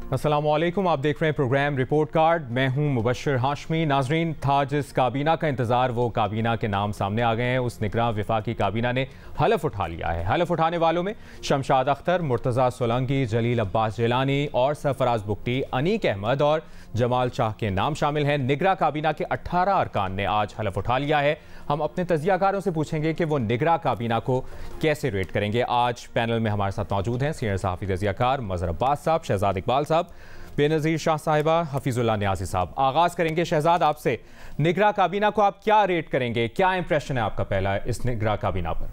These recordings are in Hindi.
अस्सलामुअलैकुम, आप देख रहे हैं प्रोग्राम रिपोर्ट कार्ड। मैं हूं मुबश्शिर हाशमी। नाजरीन, था जिस काबीना का इंतज़ार, वो काबीना के नाम सामने आ गए हैं। उस निगरान वफाकी काबीना ने हलफ उठा लिया है। हलफ उठाने वालों में शमशाद अख्तर, मुर्तज़ा सोलंकी, जलील अब्बास जिलानी और सरफराज बुगटी, अनीक अहमद और जमाल शाह के नाम शामिल हैं। निगरा काबीना के 18 अरकान ने आज हलफ उठा लिया है। हम अपने तजियाकारों से पूछेंगे कि वो निगरा काबीना को कैसे रेट करेंगे। आज पैनल में हमारे साथ मौजूद हैं सीनियर सहाफ़ी तजियाकार मज़हर अब्बास साहब, शहजाद इकबाल साहब, बेनज़ीर शाह साहिबा, हफीजुल्लाह न्याज़ी साहब। आगाज़ करेंगे शहजाद आपसे। निगरा काबीना को आप क्या रेट करेंगे, क्या इंप्रेशन है आपका पहला इस निगरा काबीना पर?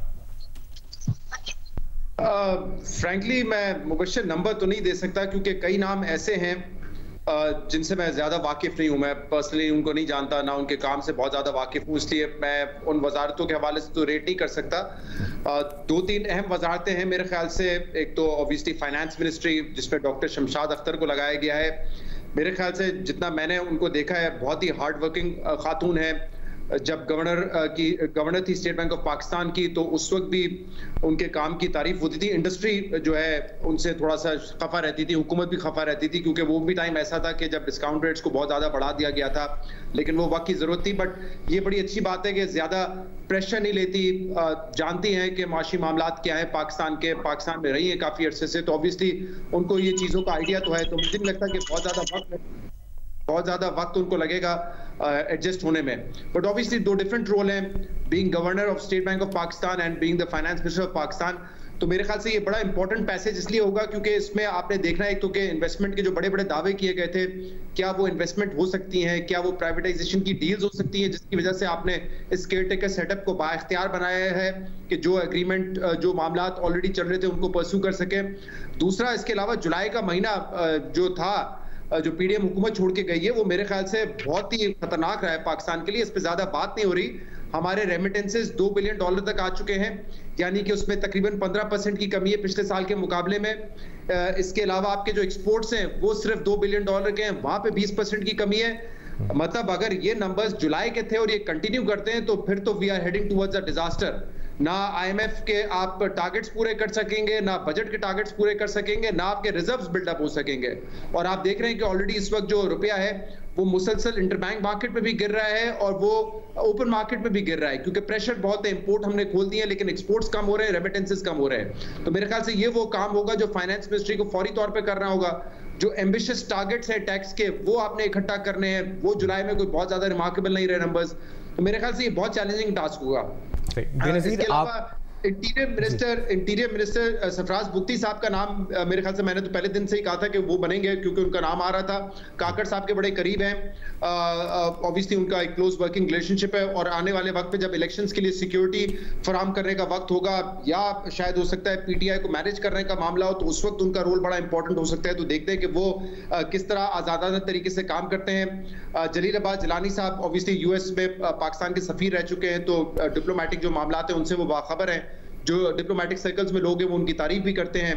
फ्रैंकली मैं मुबश्शिर नंबर तो नहीं दे सकता, क्योंकि कई नाम ऐसे हैं जिनसे मैं ज़्यादा वाकिफ़ नहीं हूँ। मैं पर्सनली उनको नहीं जानता, ना उनके काम से बहुत ज़्यादा वाकिफ़ हूँ, इसलिए मैं उन वजारतों के हवाले से तो रेट नहीं कर सकता। दो तीन अहम वजारतें हैं मेरे ख्याल से। एक तो ऑब्वियसली फाइनेंस मिनिस्ट्री, जिसमें डॉक्टर शमशाद अख्तर को लगाया गया है। मेरे ख्याल से जितना मैंने उनको देखा है, बहुत ही हार्ड वर्किंग खातून है। जब गवर्नर थी स्टेट बैंक ऑफ पाकिस्तान की, तो उस वक्त भी उनके काम की तारीफ होती थी। इंडस्ट्री जो है उनसे थोड़ा सा खफा रहती थी, हुकूमत भी खफा रहती थी, क्योंकि वो भी टाइम ऐसा था कि जब डिस्काउंट रेट्स को बहुत ज़्यादा बढ़ा दिया गया था, लेकिन वो वक्त की ज़रूरत थी। बट ये बड़ी अच्छी बात है कि ज़्यादा प्रेशर नहीं लेती, जानती हैं कि माशी मामलात क्या है पाकिस्तान में रही है काफ़ी अरसे से, तो ऑब्वियसली उनको ये चीज़ों का आइडिया तो है। तो मुझे नहीं लगता कि बहुत ज़्यादा वक्त उनको लगेगा एडजस्ट होने में। बट ऑब्वियसली दो डिफरेंट रोल हैं, being governor of state bank of Pakistan and being the finance minister of Pakistan. तो मेरे ख्याल से ये बड़ा इंपॉर्टेंट पैसेज इसलिए होगा क्योंकि इसमें आपने देखना है तो कि इन्वेस्टमेंट के जो बड़े बड़े दावे किए गए थे, क्या वो इन्वेस्टमेंट हो सकती हैं, क्या वो प्राइवेटाइजेशन की डील्स हो सकती हैं, जिसकी वजह से आपने इस केयर टेकर सेटअप को बाइख्तियार बनाया है कि जो एग्रीमेंट, जो मामलात ऑलरेडी चल रहे थे उनको परस्यू कर सके। दूसरा, इसके अलावा जुलाई का महीना जो था, जो पीडीएम हुकूमत छोड़ के गई है, वो मेरे ख्याल से बहुत ही खतरनाक रहा है पाकिस्तान के लिए। इस पे ज्यादा बात नहीं हो रही। हमारे रेमिटेंसेस $2 बिलियन तक आ चुके हैं, यानी कि उसमें तकरीबन 15% की कमी है पिछले साल के मुकाबले में। इसके अलावा आपके जो एक्सपोर्ट्स हैं वो सिर्फ $2 बिलियन के हैं, वहां पे 20% की कमी है। मतलब अगर ये नंबर्स जुलाई के थे और ये कंटिन्यू करते हैं तो फिर तो we are heading towards a disaster. ना आईएमएफ के आप टारगेट्स पूरे कर सकेंगे, ना बजट के टारगेट्स पूरे कर सकेंगे, ना आपके रिजर्व्स बिल्डअप हो सकेंगे। और आप देख रहे हैं कि ऑलरेडी इस वक्त जो रुपया है वो मुसलसल इंटरबैंक मार्केट में भी गिर रहा है और वो ओपन मार्केट में भी गिर रहा है, क्योंकि प्रेशर बहुत है। इंपोर्ट हमने खोल दिए हैं लेकिन एक्सपोर्ट्स कम हो रहे हैं, रेमिटेंसेस कम हो रहे हैं। तो मेरे ख्याल से ये वो काम होगा जो फाइनेंस मिनिस्ट्री को फौरी तौर पर करना होगा। जो एम्बिशियस टारगेट्स हैं टैक्स के, वो आपने इकट्ठा करने हैं। वो जुलाई में कोई बहुत ज्यादा रिमार्केबल नहीं रहे नंबर्स, तो मेरे ख्याल से ये बहुत चैलेंजिंग टास्क होगा। इसके अलावा इंटीरियर मिनिस्टर सरफराज बुगटी साहब का नाम मेरे ख्याल से मैंने तो पहले दिन से ही कहा था कि वो बनेंगे, क्योंकि उनका नाम आ रहा था। काकड़ साहब के बड़े करीब हैं, ऑब्वियसली उनका एक क्लोज वर्किंग रिलेशनशिप है। और आने वाले वक्त पे जब इलेक्शंस के लिए सिक्योरिटी फराहम करने का वक्त होगा, या शायद हो सकता है पीटीआई को मैनेज करने का मामला हो, तो उस वक्त उनका रोल बड़ा इंपॉर्टेंट हो सकता है। तो देखते हैं कि वो किस तरह आजादाना तरीके से काम करते हैं। जलील अब्बास जिलानी साहब ऑब्वियसली यूएस में पाकिस्तान के सफीर रह चुके हैं, तो डिप्लोमेटिक जो मामलात हैं उनसे वो बाखबर हैं। जो डिप्लोमेटिक सर्कल्स में लोग हैं वो उनकी तारीफ भी करते हैं।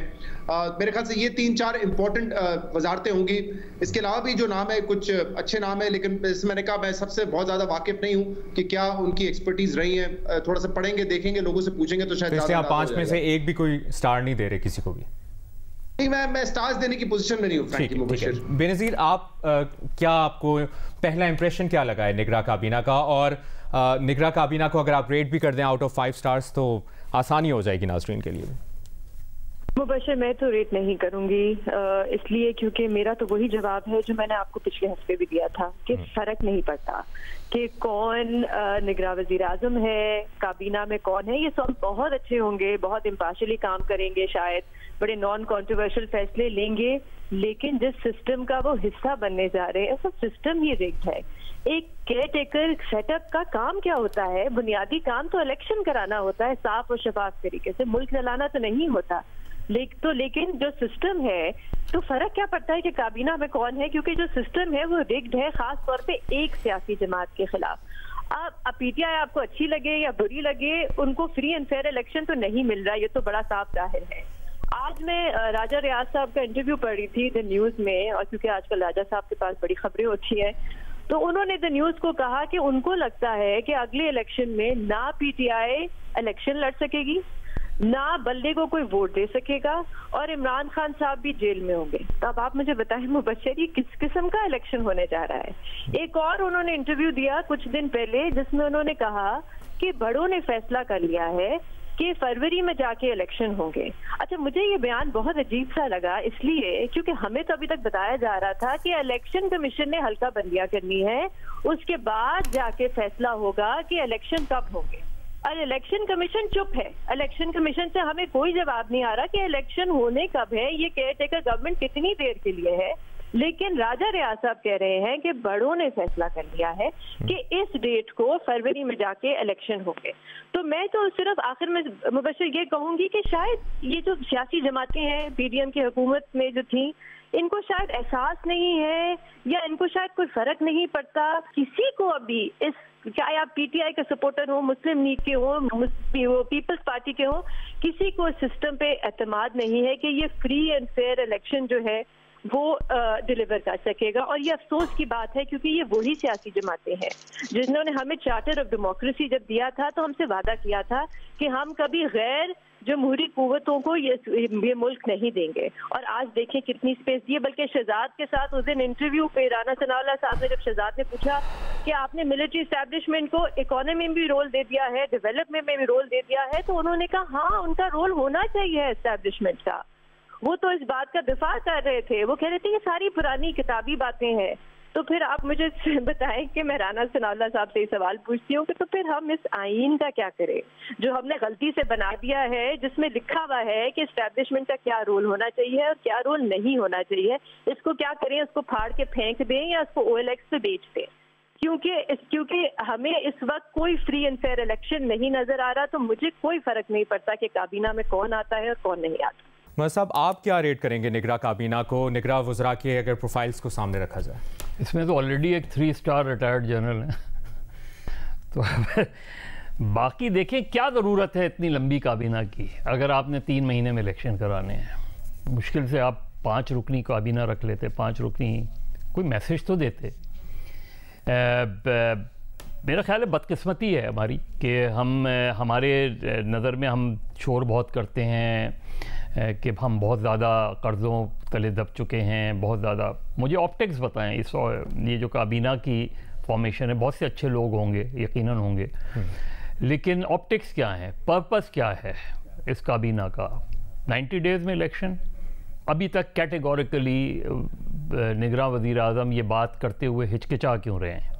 मेरे ख्याल से ये 3-4 इंपॉर्टेंट वजारतें होंगी। इसके अलावा भी जो नाम है, कुछ अच्छे नाम है, लेकिन जैसे मैंने कहा मैं सबसे बहुत ज्यादा वाकिफ नहीं हूँ कि क्या उनकी एक्सपर्टीज रही है। थोड़ा सा पढ़ेंगे, देखेंगे, लोगों से पूछेंगे तो शायद आप 5 में से एक भी कोई स्टार नहीं दे रहे किसी को भी? नहीं, मैं स्टार्स देने की पोजीशन में नहीं हूँ फ्रैंकली मुबश्शिर। बेनज़ीर, आप क्या, आपको पहला इंप्रेशन क्या लगा है निगरा काबीना का? और निगरा काबीना को अगर आप रेट भी कर दें आउट ऑफ 5 स्टार्स तो आसानी हो जाएगी नाज़रीन के लिए। मुबश्शिर, मैं तो रेट नहीं करूंगी, इसलिए क्योंकि मेरा तो वही जवाब है जो मैंने आपको पिछले हफ्ते भी दिया था कि फर्क नहीं पड़ता कि कौन निगरान वज़ीर आज़म है, काबीना में कौन है। ये सब बहुत अच्छे होंगे, बहुत इम्पार्शियली काम करेंगे, शायद बड़े नॉन कॉन्ट्रोवर्शियल फैसले लेंगे, लेकिन जिस सिस्टम का वो हिस्सा बनने जा रहे हैं, सब सिस्टम ही रिग्ड है। एक केयर टेकर सेटअप का काम क्या होता है? बुनियादी काम तो इलेक्शन कराना होता है साफ और शफाफ तरीके से, मुल्क चलाना तो नहीं होता। लेकिन जो सिस्टम है, तो फर्क क्या पड़ता है कि काबीना में कौन है, क्योंकि जो सिस्टम है वो रिग्ड है, खास तौर पे एक सियासी जमात के खिलाफ। अब पीटीआई आपको अच्छी लगे या बुरी लगे, उनको फ्री एंड फेयर इलेक्शन तो नहीं मिल रहा, ये तो बड़ा साफ जाहिर है। आज मैं राजा रियाज साहब का इंटरव्यू पढ़ रही थी द न्यूज में, और क्योंकि आजकल राजा साहब के पास बड़ी खबरें होती है, तो उन्होंने द न्यूज को कहा कि उनको लगता है कि अगले इलेक्शन में ना पीटीआई इलेक्शन लड़ सकेगी, ना बल्ले को कोई वोट दे सकेगा और इमरान खान साहब भी जेल में होंगे। तो अब आप मुझे बताएं मुबश्शिर, ये किस किस्म का इलेक्शन होने जा रहा है? एक और उन्होंने इंटरव्यू दिया कुछ दिन पहले जिसमें उन्होंने कहा कि बड़ों ने फैसला कर लिया है कि फरवरी में जाके इलेक्शन होंगे। अच्छा, मुझे ये बयान बहुत अजीब सा लगा इसलिए क्योंकि हमें तो अभी तक बताया जा रहा था कि इलेक्शन कमीशन ने हल्का बंदियां करनी है, उसके बाद जाके फैसला होगा कि इलेक्शन कब होंगे। और इलेक्शन कमीशन चुप है। इलेक्शन कमीशन से हमें कोई जवाब नहीं आ रहा कि इलेक्शन होने कब है, ये केयर टेकर गवर्नमेंट कितनी देर के लिए है। लेकिन राजा रियाज साहब कह रहे हैं कि बड़ों ने फैसला कर लिया है कि इस डेट को फरवरी में जाके इलेक्शन होंगे। तो मैं तो सिर्फ आखिर में मुबश्शिर ये कहूंगी कि शायद ये जो सियासी जमातें हैं पीडीएम की हुकूमत में जो थी, इनको शायद एहसास नहीं है या इनको शायद कोई फर्क नहीं पड़ता। किसी को अभी इस, चाहे आप पीटीआई के सपोर्टर हो, मुस्लिम लीग के हो, पीपल्स पार्टी के हो, किसी को सिस्टम पे एतमाद नहीं है कि ये फ्री एंड फेयर इलेक्शन जो है वो डिलीवर कर सकेगा। और ये अफसोस की बात है क्योंकि ये वही सियासी जमातें हैं जिन्होंने हमें चार्टर ऑफ डेमोक्रेसी जब दिया था तो हमसे वादा किया था कि हम कभी गैर जमहूरी कुव्वतों को ये मुल्क नहीं देंगे। और आज देखें कितनी स्पेस दी है। बल्कि शहजाद के साथ उस दिन इंटरव्यू पे राना सनाउल्लाह साहब ने, जब शहजाद ने पूछा कि आपने मिलिट्री एस्टैब्लिशमेंट को इकोनॉमी में भी रोल दे दिया है, डेवलपमेंट में भी रोल दे दिया है, तो उन्होंने कहा हाँ उनका रोल होना चाहिए एस्टैब्लिशमेंट का। वो तो इस बात का दिफा कर रहे थे, वो कह रहे थे ये सारी पुरानी किताबी बातें हैं। तो फिर आप मुझे बताएं कि मैं राना सनाउल्लाह साहब से सवाल पूछती हूँ कि तो फिर हम इस आईन का क्या करें जो हमने गलती से बना दिया है, जिसमें लिखा हुआ है कि एस्टैब्लिशमेंट का क्या रोल होना चाहिए और क्या रोल नहीं होना चाहिए। इसको क्या करें, इसको फाड़ के फेंक दें या इसको OLX पे बेच दें? क्योंकि हमें इस वक्त कोई फ्री एंड फेयर इलेक्शन नहीं नजर आ रहा। तो मुझे कोई फर्क नहीं पड़ता कि काबीना में कौन आता है और कौन नहीं आता। मगर साहब, आप क्या रेट करेंगे निगरां काबीना को, निगरां वज़रा के अगर प्रोफाइल्स को सामने रखा जाए? इसमें तो ऑलरेडी एक 3 स्टार रिटायर्ड जनरल है तो बाकी देखें क्या ज़रूरत है इतनी लंबी काबीना की। अगर आपने 3 महीने में इलेक्शन कराने हैं, मुश्किल से आप 5 रुकनी काबीना रख लेते, 5 रुकनी, कोई मैसेज तो देते। मेरा ख्याल है बदकिस्मती है हमारी कि हमारे नज़र में हम शोर बहुत करते हैं कि हम बहुत ज़्यादा कर्ज़ों तले दब चुके हैं, बहुत ज़्यादा। मुझे ऑप्टिक्स बताएं, ये जो काबीना की फॉर्मेशन है, बहुत से अच्छे लोग होंगे, यकीनन होंगे, लेकिन ऑप्टिक्स क्या है, पर्पस क्या है इस काबीना का? 90 डेज़ में इलेक्शन, अभी तक कैटेगोरिकली निगरां वज़ीर आज़म ये बात करते हुए हिचकिचा क्यों रहे हैं?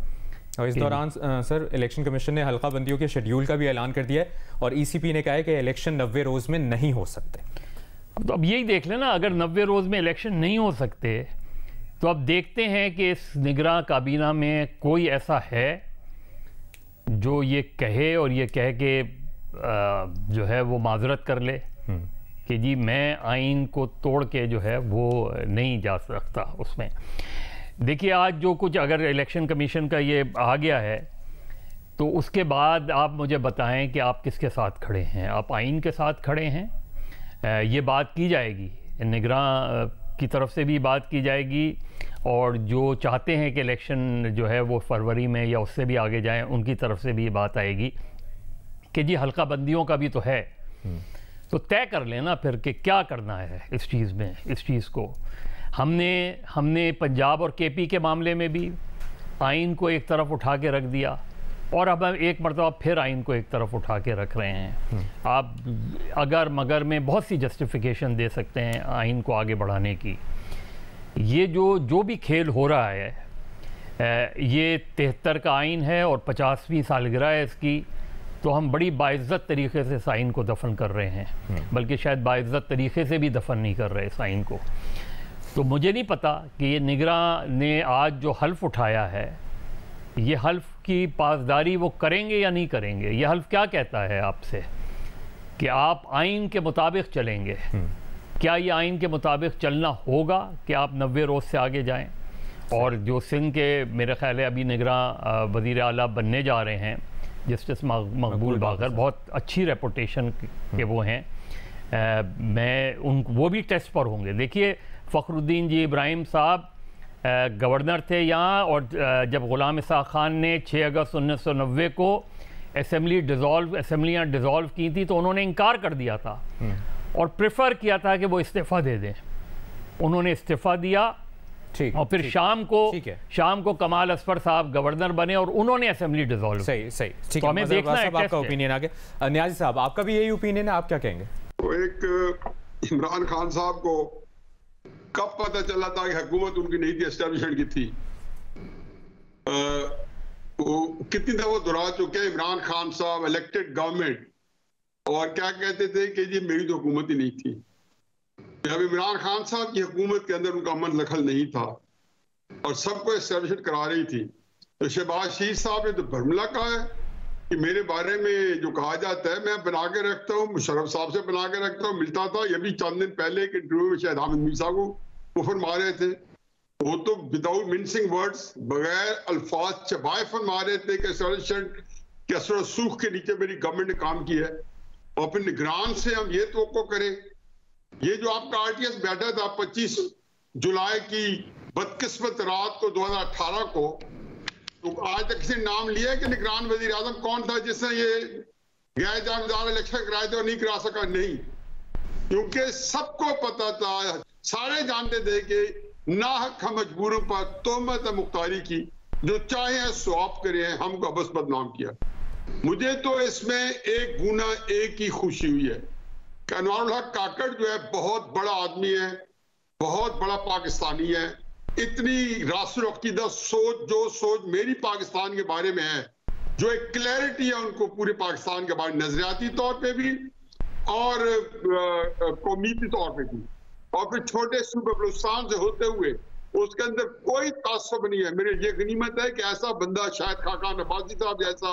और इस दौरान सर इलेक्शन कमीशन ने हल्का बंदियों के शेड्यूल का भी ऐलान कर दिया है और ECP ने कहा है कि इलेक्शन 90 रोज़ में नहीं हो सकते। तो अब यही देख लेना, अगर 90 रोज़ में इलेक्शन नहीं हो सकते तो अब देखते हैं कि इस निगरां काबीना में कोई ऐसा है जो ये कहे और ये कह के जो है वो माजरत कर ले कि जी मैं आइन को तोड़ के जो है वो नहीं जा सकता उसमें। देखिए आज जो कुछ अगर इलेक्शन कमीशन का ये आ गया है तो उसके बाद आप मुझे बताएं कि आप किसके साथ खड़े हैं। आप आइन के साथ खड़े हैं, ये बात की जाएगी, निगरां की तरफ से भी बात की जाएगी, और जो चाहते हैं कि इलेक्शन जो है वो फरवरी में या उससे भी आगे जाएं उनकी तरफ से भी ये बात आएगी कि जी हल्का बंदियों का भी तो है। तो तय कर लेना फिर कि क्या करना है इस चीज़ में। इस चीज़ को हमने पंजाब और KP के मामले में भी आइन को एक तरफ उठा के रख दिया और अब हम एक मरतबा फिर आइन को एक तरफ उठा के रख रहे हैं। आप अगर मगर में बहुत सी जस्टिफिकेशन दे सकते हैं आइन को आगे बढ़ाने की। ये जो भी खेल हो रहा है, ये 73 का आइन है और 50वीं सालगिरह है इसकी, तो हम बड़ी बाइज़्ज़त तरीके से इस आइन को दफन कर रहे हैं, बल्कि शायद बाइज़्ज़त तरीके से भी दफन नहीं कर रहे इस आइन को। तो मुझे नहीं पता कि ये निगरां ने आज जो हल्फ उठाया है, ये हल्फ की पासदारी वो करेंगे या नहीं करेंगे। ये हल्फ क्या कहता है आपसे कि आप आइन के मुताबिक चलेंगे। क्या ये आइन के मुताबिक चलना होगा कि आप 90 रोज़ से आगे जाएं? और जो सिंध के मेरे ख्याल है अभी निगरां वज़ीर आला बनने जा रहे हैं, जस्टिस मकबूल बाकर, बहुत अच्छी रेपुटेशन के वो हैं। वो भी टेस्ट पर होंगे। देखिए फ़खरुद्दीन जी इब्राहिम साहब गवर्नर थे यहाँ, और जब ग़ुलाम इसाक़ खान ने 6 अगस्त 1990 को असेंबलियाँ डिज़ोल्व की थी तो उन्होंने इनकार कर दिया था और प्रेफर किया था कि वो इस्तीफ़ा दे दें। उन्होंने इस्तीफ़ा दिया और फिर शाम को कमाल असफर साहब गवर्नर बने और उन्होंने असेंबली डिसॉल्व। सही ठीक है, हमें देखना है आपका ओपिनियन आगे। न्याजी साहब, आपका भी यही ओपिनियन है, आप क्या कहेंगे? तो एक इमरान खान साहब को कब पता चला था कि हुकूमत उनकी नहीं थी, एस्टेब्लिशमेंट की थी? वो कितनी दफा दोहरा चुके हैं इमरान खान साहब इलेक्टेड गवर्नमेंट, और क्या कहते थे कि जी मेरी तो हुकूमत ही नहीं थी। जब इमरान खान साहब की हुकूमत के अंदर उनका अमन दखल नहीं था और सबको एस्टेब्लिश करा रही थी, तो शहबाज शरीफ साहब ने तो भरमला कहा है कि मेरे बारे में जो कहा जाता है मैं बना के रखता हूँ, मुशर्रफ साहब से बना के रखता हूँ। मिलता था, ये भी चंद दिन पहले एक इंटरव्यू में शायद हामिद मीर साहब को वो फरमा रहे थे, वो तो विदाउट मिन्सिंग वर्ड्स, बगैर अल्फाज चबाए फरमा रहे थे कि एस्टेब्लिशमेंट के असर सूख के नीचे मेरी गवर्नमेंट ने काम किया है। और फिर निगरान से हम ये तो करें, ये जो आपका आरटीएस बैठा था 25 जुलाई की बदकिस्मत रात को 2018 को, तो आज तक किसी नाम लिया है कि निगरान वजीर आजम कौन था जिसने ये गैर जानबदार इलेक्शन कराए थे और नहीं करा सका? नहीं, क्योंकि सबको पता था, सारे जानते थे कि नाहक हम मजबूरों पर तोहमत मुख्तारी की, जो चाहे स्वाप करे, हमको बस बदनाम किया। मुझे तो इसमें एक गुना एक ही खुशी हुई है कि अनवारुल हक काकड़ जो है बहुत बड़ा आदमी है, बहुत बड़ा पाकिस्तानी है, इतनी रासुल-अक़ीदा सोच, जो सोच मेरी पाकिस्तान के बारे में है, जो एक क्लैरिटी है उनको पूरे पाकिस्तान के बारे में नजरियाती तौर पे भी और कौमीती तौर पे भी, और फिर छोटे सूबे बलूचिस्तान से होते हुए उसके अंदर कोई तासुब नहीं है। मेरे ये गनीमत है कि ऐसा बंदा शायद खाकान अब्बासी साहब जैसा,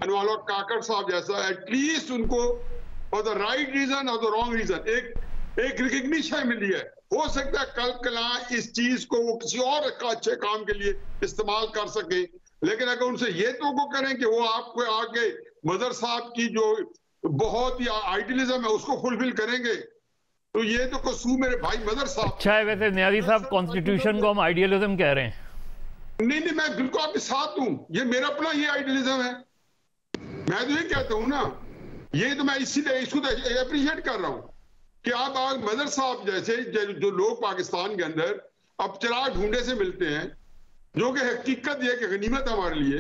अनवारुल हक काकड़ साहब जैसा, एटलीस्ट उनको और द राइट रीजन और द रॉन्ग रीजन एक रिकग्निशन मिली है। हो सकता है कल कला इस चीज को वो किसी और अच्छे काम के लिए इस्तेमाल कर सके, लेकिन अगर उनसे ये तो वो करें कि वो आपको आगे मदर साहब की जो बहुत ही आइडियलिज्म है उसको फुलफिल करेंगे, तो ये तो कसूर मेरे भाई मदर साहब। अच्छा है वैसे न्याजी साहब, कॉन्स्टिट्यूशन को हम आइडियलिज्म कह रहे हैं? नहीं, मैं बिल्कुल आपके साथ हूं, ये मेरा अपना ये आइडियलिज्म है। मैं तो ये कहता हूं ना, ये तो मैं इसीलिए इसको अप्रिशिएट कर रहा हूं कि आप मदर साहब जैसे जो लोग पाकिस्तान के अंदर अब चिराग ढूंढे से मिलते हैं, जो कि हकीकत ये कि गनीमत हमारे लिए,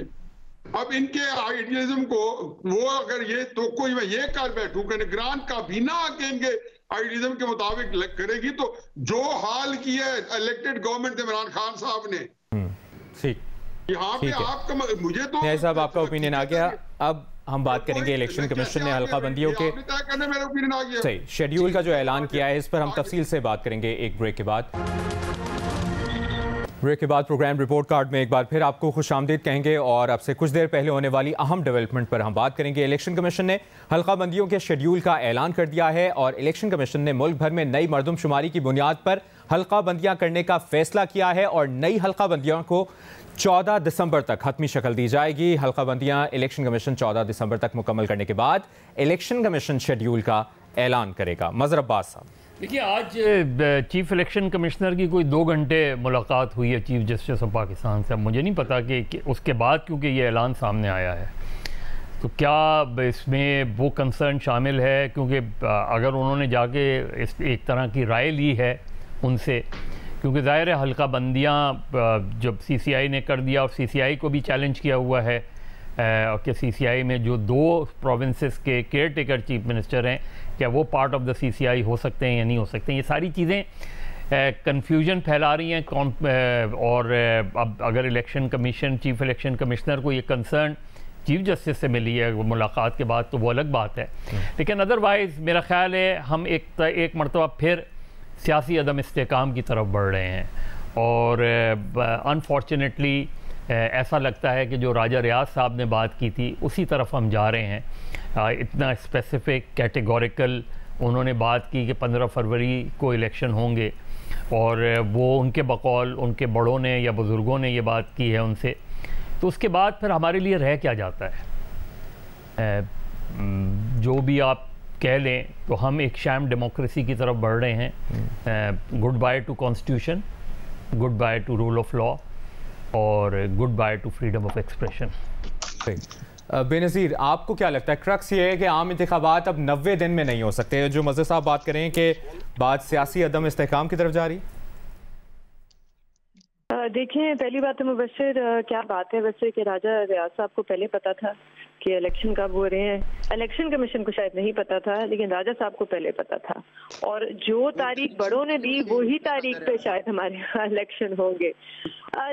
अब इनके आइडियलिज्म को वो अगर ये तो कोई मैं ये कर बैठूं कि निगरान काबीना आके इनके आइडियलिज्म के मुताबिक करेगी, तो जो हाल किया है इलेक्टेड गवर्नमेंट इमरान खान साहब ने, यहाँ पे आपका मुझे तो साहब आपका ओपिनियन आ गया। अब हम बात करेंगे इलेक्शन कमीशन ने हल्का बंदियों के सही शेड्यूल का जो ऐलान किया है, इस पर हम तफसील से बात करेंगे एक ब्रेक के बाद। ब्रेक के बाद प्रोग्राम रिपोर्ट कार्ड में एक बार फिर आपको खुशामदीद कहेंगे और अब से कुछ देर पहले होने वाली अहम डेवलपमेंट पर हम बात करेंगे। इलेक्शन कमीशन ने हल्का बंदियों के शेड्यूल का ऐलान कर दिया है और इलेक्शन कमीशन ने मुल्क भर में नई मरदमशुमारी की बुनियाद पर हल्का बंदियां करने का फैसला किया है और नई हल्का बंदियों को 14 दिसंबर तक हतमी शक्ल दी जाएगी। हल्का बंदियां इलेक्शन कमीशन 14 दिसंबर तक मुकम्मल करने के बाद इलेक्शन कमीशन शेड्यूल का ऐलान करेगा। मज़हर अब्बास साहब, देखिए आज चीफ इलेक्शन कमिश्नर की कोई 2 घंटे मुलाकात हुई है चीफ जस्टिस ऑफ पाकिस्तान से। अब मुझे नहीं पता कि उसके बाद क्योंकि ये ऐलान सामने आया है तो क्या इसमें वो कंसर्न शामिल है, क्योंकि अगर उन्होंने जाके एक तरह की राय ली है उनसे, क्योंकि ज़ाहिर है हल्का बंदियाँ जब सीसीआई ने कर दिया और सीसीआई को भी चैलेंज किया हुआ है कि सीसीआई में जो 2 प्रोविंसेस के केयर टेकर चीफ मिनिस्टर हैं, क्या वो पार्ट ऑफ द सीसीआई हो सकते हैं या नहीं हो सकते हैं। ये सारी चीज़ें कन्फ्यूजन फैला रही हैं। और अब अगर election commission chief election commissioner को ये कंसर्न चीफ जस्टिस से मिली है मुलाकात के बाद तो वो अलग बात है, लेकिन अदरवाइज़ मेरा ख्याल है हम एक मरतबा फिर सियासी अदम इस्तेकाम की तरफ बढ़ रहे हैं और अनफॉर्चुनेटली ऐसा लगता है कि जो राजा रियाज साहब ने बात की थी उसी तरफ हम जा रहे हैं। इतना स्पेसिफिक कैटेगोरिकल उन्होंने बात की कि 15 फरवरी को इलेक्शन होंगे और वो उनके बकौल उनके बड़ों ने या बुज़ुर्गों ने ये बात की है उनसे, तो उसके बाद फिर हमारे लिए रह क्या जाता है? जो भी आप कह लें तो हम एक शैम डेमोक्रेसी की तरफ बढ़ रहे हैं। Good bye to constitution, good bye to rule of law और good bye to freedom of expression. Benazir, आपको क्या लगता है, क्रक्स ये है कि आम इंतखाबात अब 90 दिन में नहीं हो सकते, जो मज़हर साहब बात करें कि बात सियासी अदम इस्तेहकाम की तरफ जा रही? देखें, पहली बात तो मुबश्शिर क्या बात है वैसे कि राजा रियाज साहब को पहले पता था कि इलेक्शन कब हो रहे हैं। इलेक्शन कमीशन को शायद नहीं पता था, लेकिन राजा साहब को पहले पता था, और जो तारीख बड़ों ने दी वही तारीख पे शायद हमारे यहाँ इलेक्शन होंगे।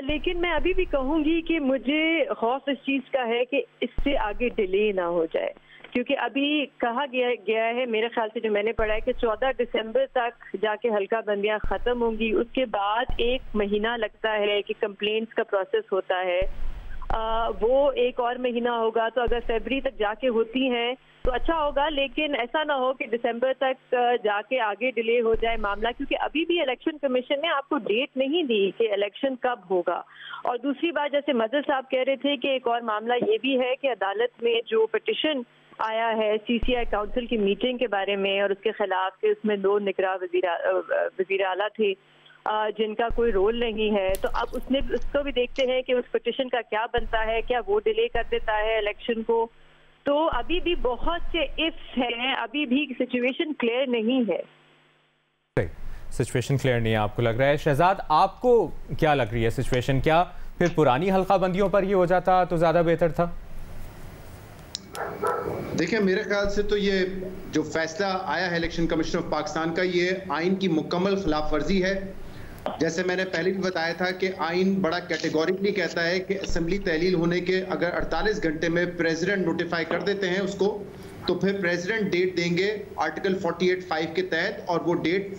लेकिन मैं अभी भी कहूँगी कि मुझे खौफ इस चीज़ का है कि इससे आगे डिले ना हो जाए, क्योंकि अभी कहा गया है, मेरे ख्याल से जो मैंने पढ़ा है, कि 14 दिसंबर तक जाके हल्का बंदियां ख़त्म होंगी। उसके बाद 1 महीना लगता है कि कंप्लेंट्स का प्रोसेस होता है, वो 1 और महीना होगा। तो अगर फरवरी तक जाके होती हैं तो अच्छा होगा, लेकिन ऐसा ना हो कि दिसंबर तक जाके आगे डिले हो जाए मामला, क्योंकि अभी भी इलेक्शन कमीशन ने आपको डेट नहीं दी कि इलेक्शन कब होगा। और दूसरी बात, जैसे मज़हर साहब कह रहे थे कि एक और मामला ये भी है कि अदालत में जो पिटिशन आया है सीसीआई काउंसिल की मीटिंग के बारे में और उसके खिलाफ, के उसमें 2 निगरां वज़ीर आला थे जिनका कोई रोल नहीं है, तो अब उसको भी देखते हैं कि उस पिटिशन का क्या बनता है, क्या वो डिले कर देता है इलेक्शन को। तो अभी भी बहुत से इफ्स हैं, अभी भी सिचुएशन क्लियर नहीं है। सिचुएशन क्लियर नहीं है आपको लग रहा है। शहजाद, आपको क्या लग रही है सिचुएशन? क्या फिर पुरानी हल्का बंदियों पर ये हो जाता तो ज़्यादा बेहतर था? देखिए, मेरे ख्याल से तो ये जो फैसला आया है इलेक्शन कमीशन ऑफ पाकिस्तान का, ये आइन की मुकम्मल खिलाफ वर्जी है। जैसे मैंने पहले भी बताया था कि आइन बड़ा कैटेगोरिकली कहता है कि असेंबली तहलील होने के अगर 48 घंटे में प्रेसिडेंट नोटिफाई कर देते हैं उसको, तो फिर प्रेसिडेंट डेट देंगे आर्टिकल 48(5) के तहत, और वो डेट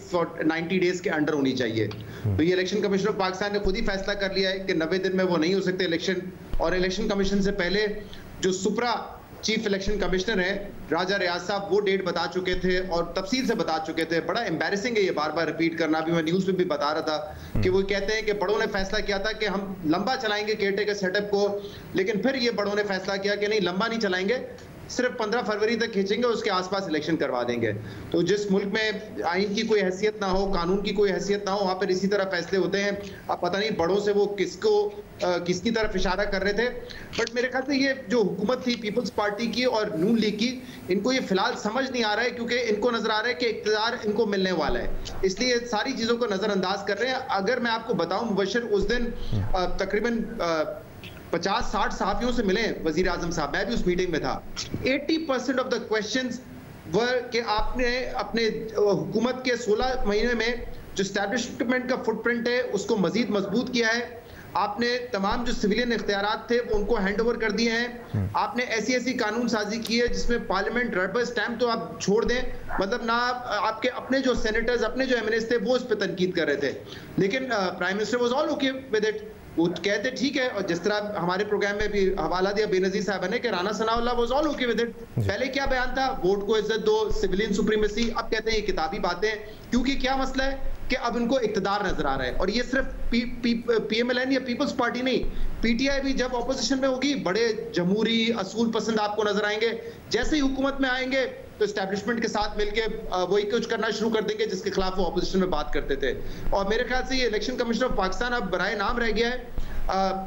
90 डेज के अंडर होनी चाहिए। तो ये इलेक्शन कमीशन ऑफ पाकिस्तान ने खुद ही फैसला कर लिया है कि 90 दिन में वो नहीं हो सकते इलेक्शन। और इलेक्शन कमीशन से पहले जो सुप्रा चीफ इलेक्शन कमिश्नर है राजा रियाज साहब, वो डेट बता चुके थे और तफसील से बता चुके थे। बड़ा एम्बैरेसिंग है ये बार बार रिपीट करना। अभी मैं न्यूज़ में भी बता रहा था कि वो कहते हैं कि बड़ों ने फैसला किया था कि हम लंबा चलाएंगे केयरटेकर सेटअप को, लेकिन फिर ये बड़ों ने फैसला किया कि नहीं, लंबा नहीं चलाएंगे, सिर्फ 15 फरवरी तक खींचेंगे, उसके आसपास इलेक्शन करवा देंगे। तो जिस मुल्क में आइन की कोई हैसियत ना हो, कानून की कोई हैसियत ना हो, वहाँ पर इसी तरह फैसले होते हैं। अब पता नहीं बड़ों से वो किसकी तरफ इशारा कर रहे थे, बट मेरे ख्याल से ये जो हुकूमत थी पीपल्स पार्टी की और नून लीग की, इनको ये फिलहाल समझ नहीं आ रहा है, क्योंकि इनको नजर आ रहा है कि इक़्तिदार इनको मिलने वाला है, इसलिए सारी चीजों को नजरअंदाज कर रहे हैं। अगर मैं आपको बताऊं मुबश्शिर, उस दिन तकरीबन 50-60 सहाफियों से मिले वजीर आजम साहब, मैं भी उस मीटिंग में था। 80% ऑफ द क्वेश्चंस वर कि आपने अपने हुकूमत के 16 महीने में जो एस्टैब्लिशमेंट का फुटप्रिंट है उसको मजीद मजबूत किया है। आपने तमाम जो सिविलियन इख्तियारात थे वो उनको हैंड ओवर कर दिए हैं। आपने ऐसी कानून साजी की है जिसमें पार्लियामेंट रबर स्टैंप तो आप छोड़ दें, मतलब ना आपके अपने जो सेनेटर्स, अपने जो एमएनएस थे वो उस पर तनकीद कर रहे थे, लेकिन prime minister was all okay with it. वो कहते ठीक है, और जिस तरह हमारे प्रोग्राम में भी हवाला दिया बेनज़ीर साहब ने कि Rana Sanaullah was all okay with it. पहले क्या बयान था, वोट को इज्जत दो, सिविलियन सुप्रीमेसी। अब कहते हैं ये किताबी बातें, क्योंकि क्या मसला है कि अब इनको इक़्तिदार नजर आ रहा है। और ये सिर्फ पीएमएलएन या पीपल्स पार्टी नहीं, पीटीआई भी जब ऑपोजिशन में होगी बड़े जमहूरी असूल पसंद आपको नजर आएंगे। जैसे ही हुकूमत में आएंगे तो एस्टैब्लिशमेंट के साथ मिलकर वही कुछ करना शुरू कर देंगे जिसके खिलाफ वो ऑपोजिशन में बात करते थे। और मेरे ख्याल से ये इलेक्शन कमीशन ऑफ पाकिस्तान अब बराए नाम रह गया है।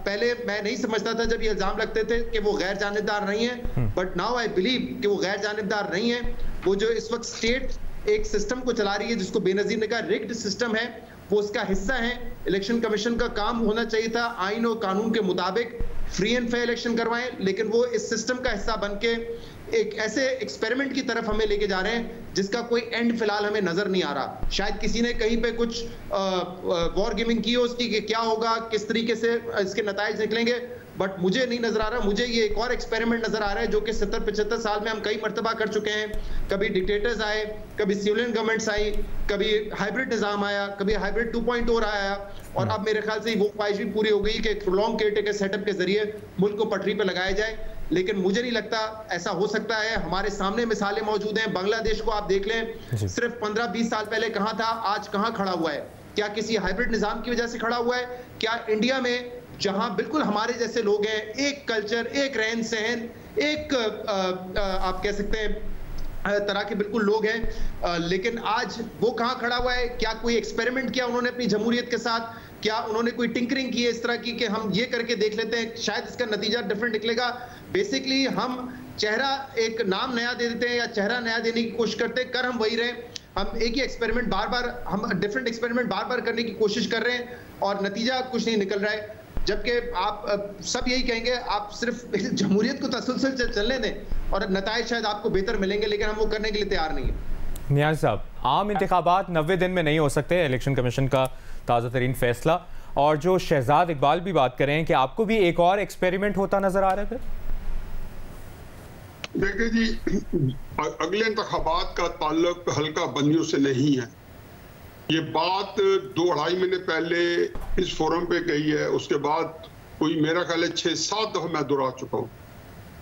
पहले मैं नहीं समझता था जब ये इल्जाम लगते थे कि वो गैर जानिबदार नहीं है, बट नाउ आई बिलीव कि वो गैर जानिबदार नहीं है। वो जो इस वक्त स्टेट एक सिस्टम को चला रही है जिसको बेनज़ीर ने कहा रिग्ड सिस्टम है, वो उसका हिस्सा है। इलेक्शन कमीशन का काम होना चाहिए था आइन और कानून के मुताबिक फ्री एंड फेयर इलेक्शन करवाएं, लेकिन वो इस सिस्टम का हिस्सा बन के एक ऐसे एक्सपेरिमेंट की तरफ हमें लेके जा रहे हैं जिसका कोई एंड फिलहाल हमें नजर नहीं आ रहा। शायद किसी ने कहीं पे कुछ वॉर गेमिंग की हो उसकी कि क्या होगा, किस तरीके से इसके नताइज निकलेंगे, बट मुझे नहीं नजर आ रहा। मुझे ये एक और एक्सपेरिमेंट नजर आ रहा है जो कि 70-75 साल में हम कई मर्तबा कर चुके हैं। कभी डिक्टेटर्स आए, कभी सिविलियन गवर्नमेंट्स आई, कभी हाइब्रिड निजाम आया, कभी हाइब्रिड 2.0 आया, और अब मेरे ख्याल से वो ख्वाहिश भी पूरी हो गई कि प्रोलॉन्ग केयरटेकर सेटअप के जरिए मुल्क को पटरी पर लगाया जाए। लेकिन मुझे नहीं लगता ऐसा हो सकता है। हमारे सामने मिसालें मौजूद हैं। बांग्लादेश को आप देख लें, सिर्फ 15-20 साल पहले कहां था, आज कहां खड़ा हुआ है। क्या किसी हाइब्रिड निजाम की वजह से खड़ा हुआ है? क्या इंडिया में जहां बिल्कुल हमारे जैसे लोग हैं, एक कल्चर, एक रहन सहन, एक आप कह सकते हैं तरह के बिल्कुल लोग हैं, लेकिन आज वो कहां खड़ा हुआ है? क्या कोई एक्सपेरिमेंट किया उन्होंने अपनी जमहूरियत के साथ? क्या उन्होंने कोई टिंकरिंग की है इस तरह की कि हम ये करके देख लेते हैं, शायद इसका नतीजा डिफरेंट निकलेगा? बेसिकली हम चेहरा एक नाम नया दे देते हैं या चेहरा नया देने की कोशिश करते हैं, कर हम वही रहे। हम एक ही एक्सपेरिमेंट बार बार, हम डिफरेंट एक्सपेरिमेंट बार बार करने की कोशिश कर रहे हैं और नतीजा कुछ नहीं निकल रहा है। जबकि आप सब यही कहेंगे आप सिर्फ जमहूरियत को तसलसल चलने दें और नतायज शायद आपको बेहतर मिलेंगे, लेकिन हम वो करने के लिए तैयार नहीं है। नियाज़ साहब, आम इंतखाबात 90 दिन में नहीं हो सकते, इलेक्शन कमीशन का ताज़ा तरीन फैसला। और जो शहजाद इकबाल भी बात करें कि आपको भी एक और एक्सपेरिमेंट होता नजर आ रहा है फिर? देखिए जी, अगले इंतखाबात का ताल्लुक हल्का बंदियों से नहीं है। ये बात 2-2.5 महीने पहले इस फोरम पे गई है, उसके बाद कोई मेरा ख्याल है 6-7 दफा मैं दोहरा चुका हूँ।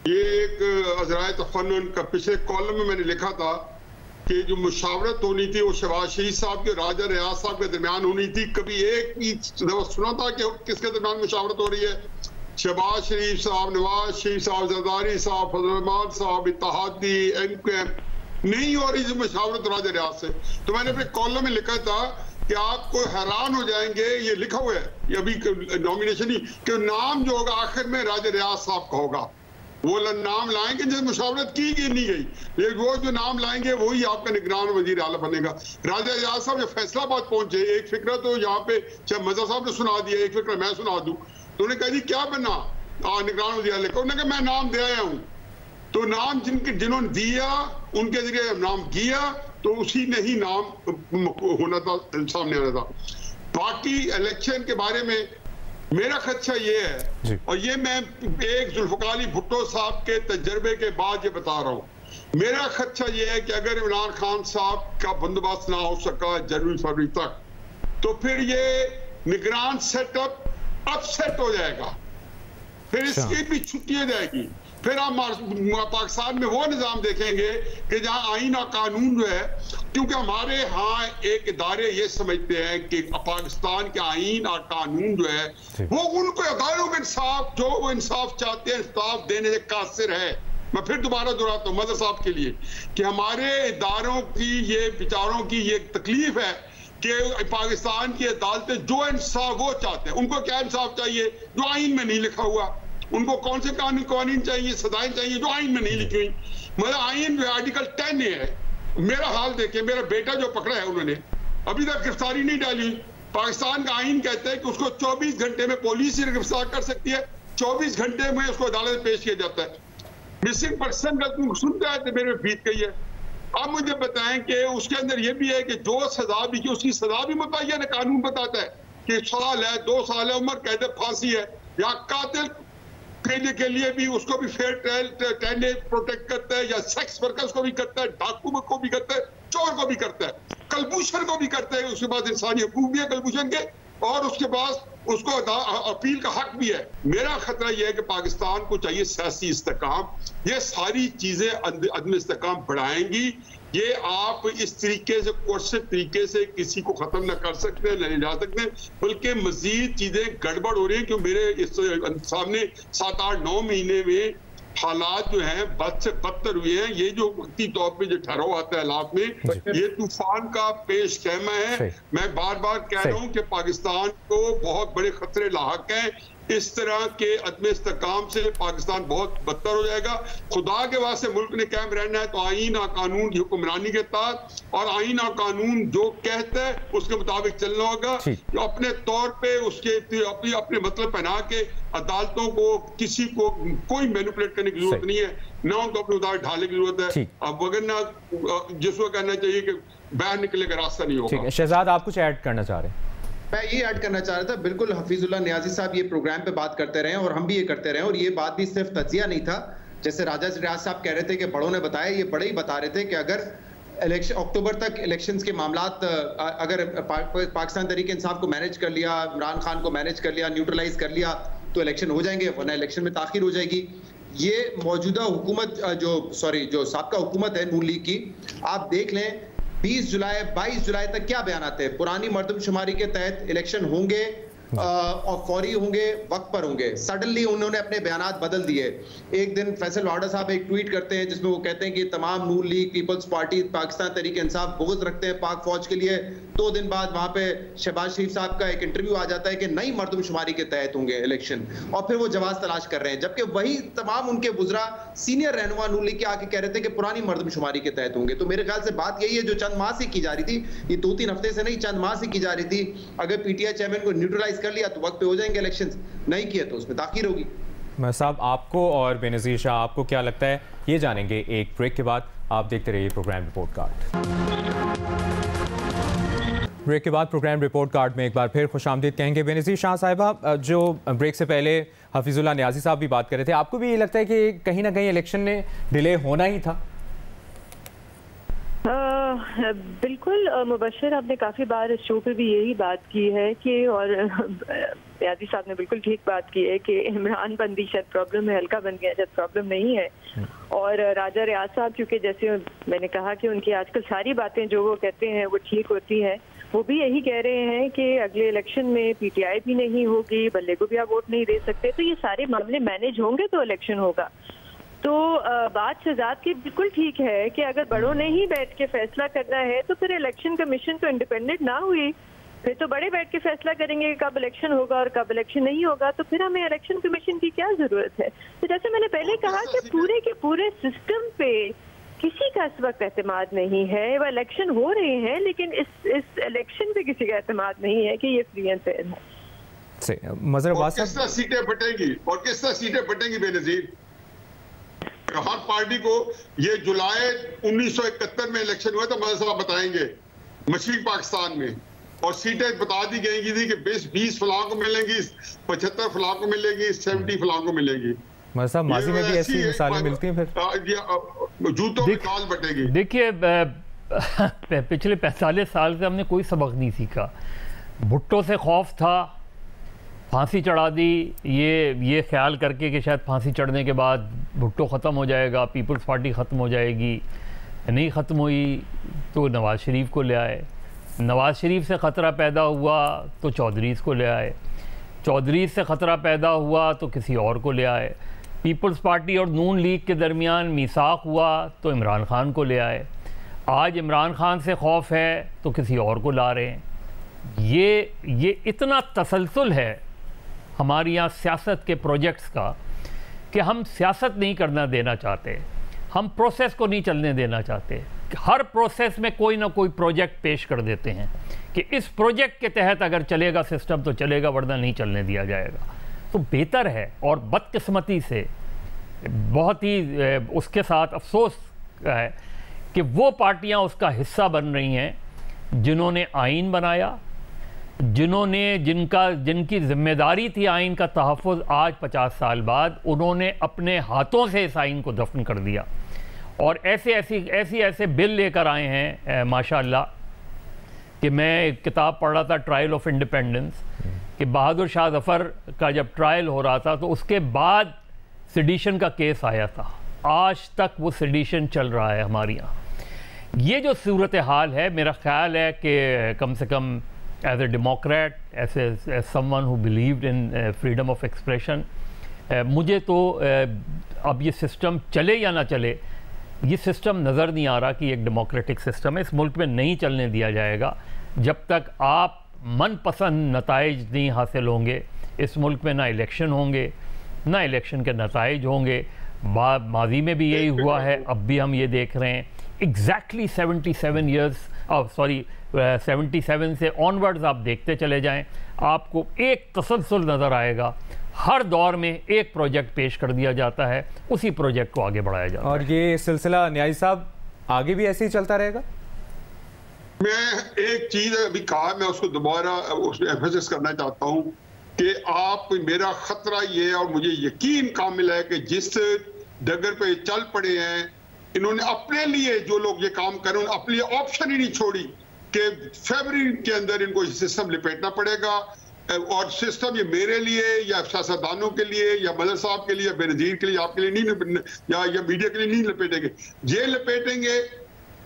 ये एक अज़राए तफन्नुन का पिछले कॉलम में मैंने लिखा था कि जो मुशावरत होनी थी वो शहबाज शरीफ साहब के राजा रियाज साहब के दरमियान होनी थी। कभी एक ही सुना था कि किसके दरमियान मुशावरत हो रही है? शहबाज शरीफ साहब, नवाज शरीफ साहब, जरदारी साहब, फजल रहमान साहब, इत्तेहादी, एनकेएम नहीं हो रही मुशावरत राजा रियाज से। तो मैंने अपने कॉलम में लिखा था कि आपको हैरान हो जाएंगे, ये लिखा हुआ है, ये अभी नॉमिनेशन ही, कि नाम जो होगा आखिर में राजा रियाज साहब का होगा। वो नाम लाएंगे जिस मुशावरत की नहीं गई, लेकिन वो जो नाम लाएंगे वही आपका निगरान वजीर आला बनेगा। राजा रियाज साहब जब फैसलाबाद पहुंचे, एक फिक्र तो यहाँ पे चाहे मजा साहब ने सुना दिया, एक फिक्र मैं सुना दूं, तो उन्होंने कहा जी क्या बनना निगरान वजीर आला का? उन्होंने कहा मैं नाम दे आया हूँ। तो नाम जिन्होंने दिया उनके जरिए नाम किया, तो उसी ने ही नाम होना था, सामने आना था। बाकी इलेक्शन के बारे में मेरा खदशा ये है, और ये मैं एक जुल्फ़िकार अली भुट्टो साहब के तजर्बे के बाद ये बता रहा हूँ, मेरा खदशा ये है कि अगर इमरान खान साहब का बंदोबस्त ना हो सका जनवरी-फरवरी तक, तो फिर ये निगरान सेटअप अपसेट हो जाएगा, फिर इसकी भी छुट्टी हो जाएगी। फिर हम पाकिस्तान में वो निज़ाम देखेंगे कि जहां आईन और कानून जो है, क्योंकि हमारे यहाँ एक इदारे ये समझते हैं कि पाकिस्तान के आईन और कानून जो है वो उनको इदारों में इंसाफ, जो वो इंसाफ चाहते हैं इंसाफ देने से कासिर है। मैं फिर दोबारा दोहराता हूँ मदर साहब के लिए कि हमारे इदारों की ये विचारों की ये तकलीफ है कि पाकिस्तान की अदालतें जो इंसाफ वो चाहते हैं, उनको क्या इंसाफ चाहिए जो आईन में नहीं लिखा हुआ। उनको कौन से कानून चाहिए, सजाएं चाहिए जो आईन में नहीं लिखी हुई। मतलब आईन जो आर्टिकल 10 है, मेरा हाल देखिए, मेरा बेटा जो पकड़ा है उन्होंने अभी तक गिरफ्तारी नहीं डाली। पाकिस्तान का आईन कहता है कि उसको 24 घंटे में पुलिस ही गिरफ्तार कर सकती है, 24 घंटे में उसको अदालत में पेश किया जाता है। मिसिंग पर्सन का तुम सुनता है तो मेरे में बीत गई है। अब मुझे बताएं कि उसके अंदर यह भी है कि जो सजा भी की उसकी सजा भी मुतय्यन कानून बताता है कि 1 साल है, 2 साल है, उम्र कैद, फांसी है, या कातिल के लिए भी उसको भी फेयर ट्रायल प्रोटेक्ट करता है, या सेक्स वर्कर्स को भी करता है, डाकू को भी करता है, चोर को भी करता है, कलभूषण को भी करता है। उसके बाद इंसानी हकूक भी है कलभूषण के, और उसके बाद उसको अपील का हक भी है। मेरा खतरा यह है कि पाकिस्तान को चाहिए सियासी इस्तेकाम, ये सारी चीजें अदम इस्तेकाम बढ़ाएंगी। ये आप इस तरीके से कोर्सिव तरीके से किसी को खत्म न कर सकते, न ले जा सकते, बल्कि मजीद चीजें गड़बड़ हो रही हैं। क्योंकि मेरे इस सामने 7-8-9 महीने में हालात जो हैं बद से बदतर हुए हैं। ये जो वक्ती तौर पे जो ठहराव आता है हालात में, ये तूफान का पेश खैमा है। मैं बार बार कह रहा हूँ कि पाकिस्तान को बहुत बड़े खतरे लाहक हैं। इस तरह के अदम इस्तेकाम से पाकिस्तान बहुत बदतर हो जाएगा। खुदा के वास्ते मुल्क ने कायम रहना है तो आईन और कानून की हुक्मरानी के तहत, और आईन और कानून जो कहता है उसके मुताबिक चलना होगा। अपने तौर पे उसके अपने मतलब पहना के अदालतों को किसी को कोई मैनिपुलेट करने की जरूरत नहीं है, ना उनको अपने उदार ढालने की जरूरत है। अब वगरना जिसको कहना चाहिए कि बाहर निकले का रास्ता नहीं होगा। शहजाद, आप कुछ ऐड करना चाह रहे हैं? मैं ये ऐड करना चाह रहा था, बिल्कुल हफीजुल्लाह नियाजी साहब ये प्रोग्राम पे बात करते रहे और हम भी ये करते रहे, और ये बात भी सिर्फ तजिया नहीं था। जैसे राजा रियाज साहब कह रहे थे कि बड़ों ने बताया, ये बड़े ही बता रहे थे कि अगर अक्टूबर तक इलेक्शंस के मामलात अगर पाकिस्तान तहरीक इंसाफ को मैनेज कर लिया, इमरान खान को मैनेज कर लिया, न्यूट्रलाइज कर लिया, तो इलेक्शन हो जाएंगे, वरना इलेक्शन में ताखिर हो जाएगी। ये मौजूदा हुकूमत जो साबका हुकूमत है नून लीग की, आप देख लें 20 जुलाई 22 जुलाई तक क्या बयान आते हैं। पुरानी मरदमशुमारी के तहत इलेक्शन होंगे, और फौरी होंगे, वक्त पर होंगे। सडनली उन्होंने अपने बयानात बदल दिए। एक दिन फैसल वाडा साहब एक ट्वीट करते हैं जिसमें वो कहते हैं कि तमाम नून league, peoples party, Pakistan Tehreek Insaf बुग़्ज़ रखते हैं पाक फौज के लिए। 2 दिन बाद वहां पे शहबाज शरीफ साहब का एक इंटरव्यू आ जाता है कि नई मर्दमशुमारी के तहत होंगे इलेक्शन, और फिर वो जवाब तलाश कर रहे हैं, जबकि वही तमाम उनके वुज़रा सीनियर रहनुमा नून लीग के आके कह रहे थे कि पुरानी मर्दमशुमारी के तहत होंगे। तो मेरे ख्याल से बात यही है जो चंद माह से की जा रही थी, ये 2-3 हफ्ते से नहीं, चंद माह से की जा रही थी। अगर पीटीआई चेयरमैन को न्यूट्रलाइज कर लिया तो वक्त पे हो जाएंगे इलेक्शंस, नहीं किया तो उसमें ताखीर होगी। मैं साहब, आपको और बेनज़ीर शाह आपको क्या लगता है, ये जानेंगे एक ब्रेक के बाद। आप देखते रहिए प्रोग्राम रिपोर्ट कार्ड। ब्रेक के बाद प्रोग्राम रिपोर्ट कार्ड में एक बार फिर खुशामदीद कहेंगे। बेनज़ीर शाह साहिबा, जो ब्रेक से पहले हफीजुल्लाह न्याजी साहब भी बात कर रहे थे, आपको भी ये लगता है कि कहीं ना कहीं इलेक्शन ने डिले होना ही था? बिल्कुल मुबश्शिर, आपने काफ़ी बार इस शो पे भी यही बात की है कि, और यादी साहब ने बिल्कुल ठीक बात की है कि इमरान बंदी शायद प्रॉब्लम है, हल्का बन गया शायद प्रॉब्लम नहीं है। और राजा रियाज साहब, क्योंकि जैसे मैंने कहा कि उनकी आजकल सारी बातें जो वो कहते हैं वो ठीक होती हैं, वो भी यही कह रहे हैं कि अगले इलेक्शन में पीटीआई भी नहीं होगी, बल्ले को भी आप वोट नहीं दे सकते, तो ये सारे मामले मैनेज होंगे तो इलेक्शन होगा। तो बात शहजाद की बिल्कुल ठीक है कि अगर बड़ों ने ही बैठ के फैसला करना है तो फिर इलेक्शन कमीशन तो इंडिपेंडेंट ना हुई, फिर तो बड़े बैठ के फैसला करेंगे कब इलेक्शन होगा और कब इलेक्शन नहीं होगा, तो फिर हमें इलेक्शन कमीशन की क्या जरूरत है। तो जैसे मैंने पहले कहा कि पूरे के पूरे सिस्टम पे किसी का इस वक्त एतमाद नहीं है। वो इलेक्शन हो रहे हैं लेकिन इस इलेक्शन पे किसी का एतमाद नहीं है कि ये फ्री एंड फेयर है। किस तरह सीटें बटेंगी और किस तरह सीटें बटेंगी बेनजीर, हर पार्टी को ये जुलाई 1971 में इलेक्शन हुआ था, मदरसा बताएंगे मशरिक पाकिस्तान में, और सीटें बता दी गई थी कि 20 फलां को मिलेंगी, 75 फलां को मिलेंगी, 70 फलां को मिलेंगी। मतलब माजी में भी ऐसी मिसालें मिलती हैं, फिर जूतों में दाल बटेगी। देखिए पिछले 45 साल से हमने कोई सबक नहीं सीखा। भुट्टो से खौफ था, फांसी चढ़ा दी, ये ख्याल करके कि शायद फांसी चढ़ने के बाद भुट्टो ख़त्म हो जाएगा, पीपल्स पार्टी ख़त्म हो जाएगी। नहीं ख़त्म हुई तो नवाज़ शरीफ को ले आए, नवाज़ शरीफ से ख़तरा पैदा हुआ तो चौधरीज़ को ले आए, चौधरीज़ से ख़तरा पैदा हुआ तो किसी और को ले आए, पीपल्स पार्टी और नून लीग के दरमियान मीसाक हुआ तो इमरान खान को ले आए, आज इमरान खान से खौफ है तो किसी और को ला रहे हैं। ये इतना तसलसल है हमारे यहाँ सियासत के प्रोजेक्ट्स का कि हम सियासत नहीं करना देना चाहते, हम प्रोसेस को नहीं चलने देना चाहते। हर प्रोसेस में कोई ना कोई प्रोजेक्ट पेश कर देते हैं कि इस प्रोजेक्ट के तहत अगर चलेगा सिस्टम तो चलेगा, वरना नहीं चलने दिया जाएगा। तो बेहतर है, और बदकिस्मती से बहुत ही उसके साथ अफसोस है कि वो पार्टियां उसका हिस्सा बन रही हैं जिन्होंने आइन बनाया, जिनकी जिम्मेदारी थी आइन का तहफ़्फ़ुज़, आज 50 साल बाद उन्होंने अपने हाथों से इस आइन को दफन कर दिया। और ऐसे बिल लेकर आए हैं माशाअल्लाह कि मैं एक किताब पढ़ रहा था, ट्रायल ऑफ इंडिपेंडेंस, कि बहादुर शाह ज़फ़र का जब ट्रायल हो रहा था तो उसके बाद सेडिशन का केस आया था, आज तक वो सेडिशन चल रहा है हमारे यहाँ। ये जो सूरत हाल है, मेरा ख्याल है कि कम से कम as a democrat, as someone who believed in freedom of expression, मुझे तो अब ये सिस्टम चले या ना चले, ये सिस्टम नज़र नहीं आ रहा कि एक डेमोक्रेटिक सिस्टम है। इस मुल्क में नहीं चलने दिया जाएगा जब तक आप मनपसंद नताइज नहीं हासिल होंगे। इस मुल्क में ना इलेक्शन होंगे, ना इलेक्शन के नताइज होंगे। माजी में भी यही हुआ है, अब भी हम ये देख रहे हैं। एग्जैक्टली 77 से ऑनवर्ड्स आप देखते चले जाएं, आपको एक तसलसल नज़र आएगा। हर दौर में एक प्रोजेक्ट पेश कर दिया जाता है, उसी प्रोजेक्ट को आगे बढ़ाया जाता है। और ये सिलसिला न्याजी साहब आगे भी ऐसे ही चलता रहेगा? मैं एक चीज अभी कहा, मैं उसको दोबारा एम्फेसिस करना चाहता हूं कि आप, मेरा खतरा ये है और मुझे यकीन कामिल है कि जिस डगर पे चल पड़े हैं, इन्होंने अपने लिए, जो लोग ये काम कर रहे हैं, अपने लिए ऑप्शन ही नहीं छोड़ी कि फरवरी के अंदर इनको सिस्टम लिपेटना पड़ेगा। और सिस्टम ये मेरे लिए या सियासतदानों के लिए या मदर साहब के लिए या बेनजीर के लिए, आपके लिए नहीं, या मीडिया के लिए नहीं लपेटेंगे, ये लपेटेंगे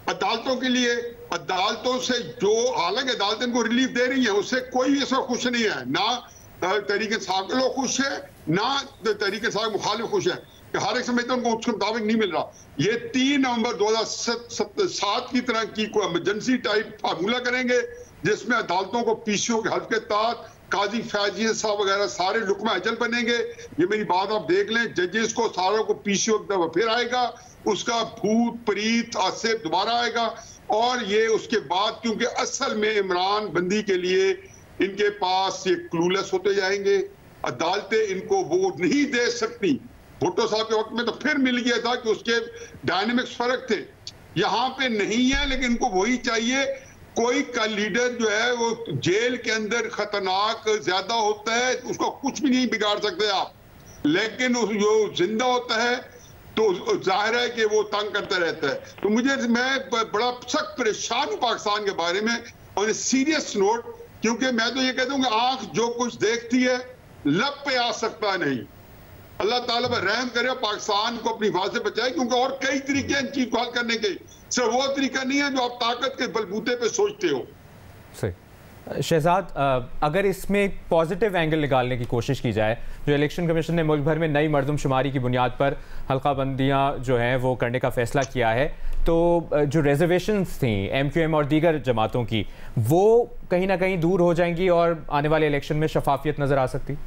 अदालतों के लिए। अदालतों से जो, हालांकि अदालतें इनको रिलीफ दे रही हैं, उससे कोई ऐसा खुश नहीं है, ना तहरीक इंसाफ के लोग खुश है, ना तहरीक इंसाफ मुखालिफ खुश है कि हर एक समझता है उनको उसके मुताबिक नहीं मिल रहा। ये 3 नवंबर 2007 की तरह की कोई इमरजेंसी टाइप फार्मूला करेंगे जिसमें अदालतों को पीसीओ के हल्फ के तहत काजी फैजी साहब वगैरह सारे लुकमा अजल बनेंगे। ये मेरी बात आप देख लें, जजेस को सारों को पीसीओ की तरफ फिर आएगा, उसका भूत प्रीत आसिफ दोबारा आएगा। और ये उसके बाद क्योंकि असल में इमरान बंदी के लिए इनके पास ये क्लूलेस होते जाएंगे, अदालतें इनको वोट नहीं दे सकती। भुट्टो साहब के वक्त में तो फिर मिल गया था कि उसके डायनेमिक्स फर्क थे, यहाँ पे नहीं है। लेकिन इनको वही चाहिए, कोई का लीडर जो है वो जेल के अंदर खतरनाक ज्यादा होता है, उसको कुछ भी नहीं बिगाड़ सकते आप, लेकिन जो जिंदा होता है तो जाहिर है कि वो तंग करता रहता है। तो मैं बड़ा सख्त परेशान हूँ पाकिस्तान के बारे में, और सीरियस नोट, क्योंकि मैं तो ये कहता हूँ कि आंख जो कुछ देखती है लब पे आ सकता नहीं। अल्लाह ताला पर रहम करे, पाकिस्तान को अपनी हिफाजत से बचाए, क्योंकि और कई तरीके हैं इन चीज को हल करने के, सिर्फ वो तरीका नहीं है जो आप ताकत के बलबूते पे सोचते हो। सही। शहजाद, अगर इसमें पॉजिटिव एंगल निकालने की कोशिश की जाए, जो इलेक्शन कमीशन ने मुल्क भर में नई मरदमशुमारी की बुनियाद पर हल्काबंदियाँ जो हैं वो करने का फैसला किया है, तो जो रिजर्वेशंस थी MQM और दीगर जमातों की, वो कहीं ना कहीं दूर हो जाएंगी और आने वाले इलेक्शन में शफाफियत नज़र आ सकती?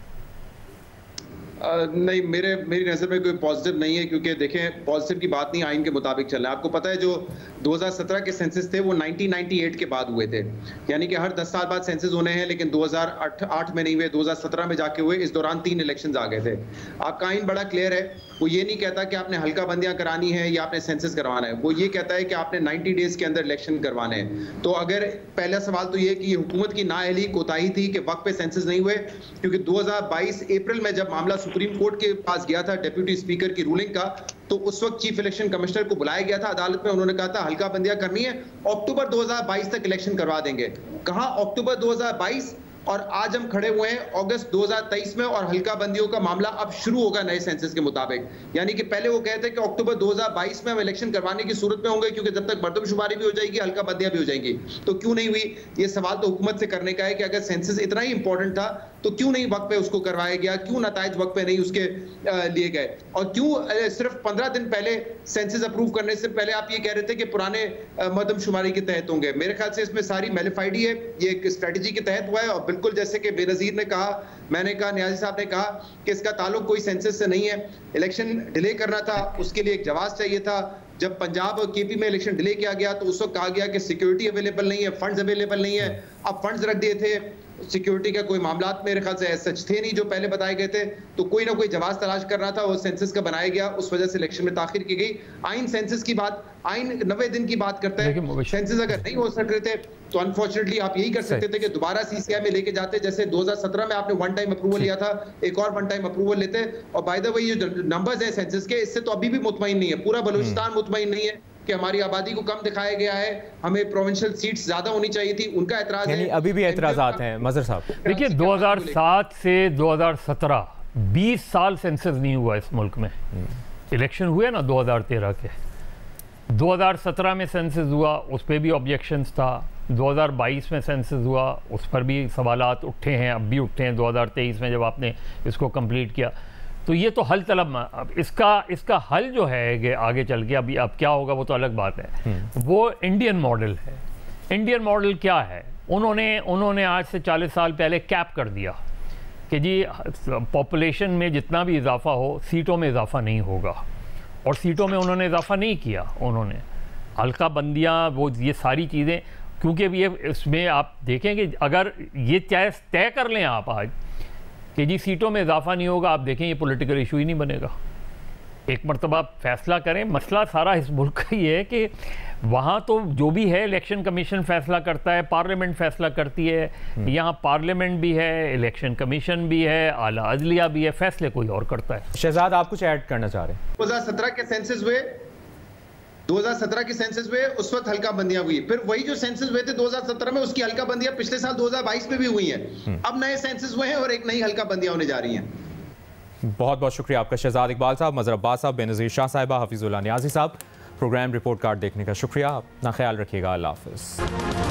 नहीं, मेरी नज़र में कोई पॉजिटिव नहीं है, क्योंकि देखें पॉजिटिव की बात नहीं, आइन के मुताबिक चल रहा है। आपको पता है जो 2017 के सेंसस थे वो 1998 के बाद हुए थे, यानी कि हर 10 साल बाद सेंसस होने हैं, लेकिन 2008 में नहीं हुए, 2017 में जाके हुए। इस दौरान 3 इलेक्शंस आ गए थे। आपका आइन बड़ा क्लियर है, वो ये नहीं कहता कि आपने हल्का बंदियां करानी है या आपने सेंसस करवाना है, वो ये कहता है कि आपने 90 डेज के अंदर इलेक्शन करवाने हैं। तो अगर पहला सवाल तो ये कि हुकूमत की नाअहली कोताही थी कि वक्त पे सेंसस नहीं हुए, क्योंकि 2022 अप्रैल में जब मामला सुप्रीम कोर्ट के पास गया था डेप्यूटी स्पीकर की रूलिंग का, तो उस वक्त चीफ इलेक्शन कमिश्नर को बुलाया गया था अदालत में। उन्होंने कहा था हल्का बंदियां करनी है, अक्टूबर 2022 तक इलेक्शन करवा देंगे। कहां अक्टूबर 2022, और आज हम खड़े हुए हैं अगस्त 2023 में, और हल्का बंदियों का मामला अब शुरू होगा नए सेंसस के मुताबिक। यानी कि पहले वो कहते हैं कि अक्टूबर 2022 में हम इलेक्शन करवाने की सूरत में होंगे, क्योंकि जब तक मरदमशुमारी भी हो जाएगी हल्का बंदियां भी हो जाएंगी। तो क्यों नहीं हुई? ये सवाल तो हुकूमत से करने का है कि अगर सेंसस इतना ही इंपॉर्टेंट था तो क्यों नहीं वक्त पे उसको करवाया गया, क्यों नताइज वक्त पे नहीं उसके लिए गए, और क्यों सिर्फ 15 दिन पहले सेंसस अप्रूव करने से पहले आप ये कह रहे थे कि पुराने मरदमशुमारी के तहत होंगे। मेरे ख्याल से इसमें सारी मेलिफाइड है, ये एक स्ट्रेटजी के तहत हुआ है। और बिल्कुल जैसे कि बेनजीर ने कहा, मैंने कहा, न्याजी साहब ने कहा कि इसका ताल्लुक कोई सेंसस से नहीं है। इलेक्शन डिले करना था, उसके लिए एक जवाब चाहिए था। जब पंजाब और KP में इलेक्शन डिले किया गया तो उस वक्त कहा गया कि सिक्योरिटी अवेलेबल नहीं है, फंड्स अवेलेबल नहीं है। अब फंड्स रख दिए थे, सिक्योरिटी का कोई मामला मेरे ख्याल से सच थे नहीं जो पहले बताए गए थे, तो कोई ना कोई जवाब तलाश करना था, वो सेंसस का बनाया गया, उस वजह से इलेक्शन में ताखिर की गई। आइन सेंसस की बात, आइन 90 दिन की बात करता है, सेंसस अगर नहीं हो सकते थे तो अनफॉर्चुनेटली आप यही कर सकते थे कि दोबारा CCI में लेके जाते, जैसे 2017 में आपने वन टाइम अप्रूवल लिया था, एक और वन टाइम अप्रूवल लेते। और बाय द वे ये जो नंबर्स हैं सेंसस के, इससे तो अभी भी मुतमईन नहीं है, पूरा बलूचिस्तान मुतमईन नहीं है कि हमारी आबादी को कम दिखाया गया है, हमें प्रोविंशियल सीट्स ज्यादा होनी चाहिए थी, उनका एतराज है। अभी भी एतराजात हैं मजहर साहब। देखिए 2007 से 2017 20 साल सेंसस नहीं हुआ इस मुल्क में। इलेक्शन हुए ना 2013 के, 2017 में सेंसस हुआ, उस पर भी ऑब्जेक्शंस था। 2022 में सेंसस हुआ, उस पर भी सवालात उठे हैं, अब भी उठे हैं 2023 में जब आपने इसको कंप्लीट किया। तो ये तो हल तलब, अब इसका हल जो है कि आगे चल के अभी अब क्या होगा वो तो अलग बात है। वो इंडियन मॉडल है। इंडियन मॉडल क्या है? उन्होंने आज से 40 साल पहले कैप कर दिया कि जी पॉपुलेशन में जितना भी इजाफा हो, सीटों में इजाफा नहीं होगा, और सीटों में उन्होंने इजाफा नहीं किया। उन्होंने हल्का बंदियाँ, वो ये सारी चीज़ें, क्योंकि ये इसमें आप देखें कि अगर ये तय कर लें आप आज कि जी सीटों में इजाफा नहीं होगा, आप देखें ये पॉलिटिकल इशू ही नहीं बनेगा। एक मरतबा फैसला करें, मसला सारा इस मुल्क का ही है कि वहाँ तो जो भी है इलेक्शन कमीशन फैसला करता है, पार्लियामेंट फैसला करती है, यहाँ पार्लियामेंट भी है, इलेक्शन कमीशन भी है, आला अदलिया भी है, फैसले कोई और करता है। शहजाद, आप कुछ ऐड करना चाह रहे हैं? 2017 के सेंसस हुए, 2017 के सेंसस हुए, उस वक्त हल्का बंदियां हुई, फिर वही जो सेंसस हुए थे 2017 में, उसकी हल्का बंदियां पिछले साल 2022 में भी हुई हैं। अब नए सेंसस हुए हैं और एक नई हल्का बंदियां होने जा रही हैं। बहुत बहुत शुक्रिया आपका शहजाद इकबाल साहब, मजहर अब्बास साहब, बेनज़ीर शाह साहिबा, हफीजुल्लाह नियाज़ी साहब। प्रोग्राम रिपोर्ट कार्ड देखने का शुक्रिया। अपना ख्याल रखिएगा। अल्लाह हाफ़िज़।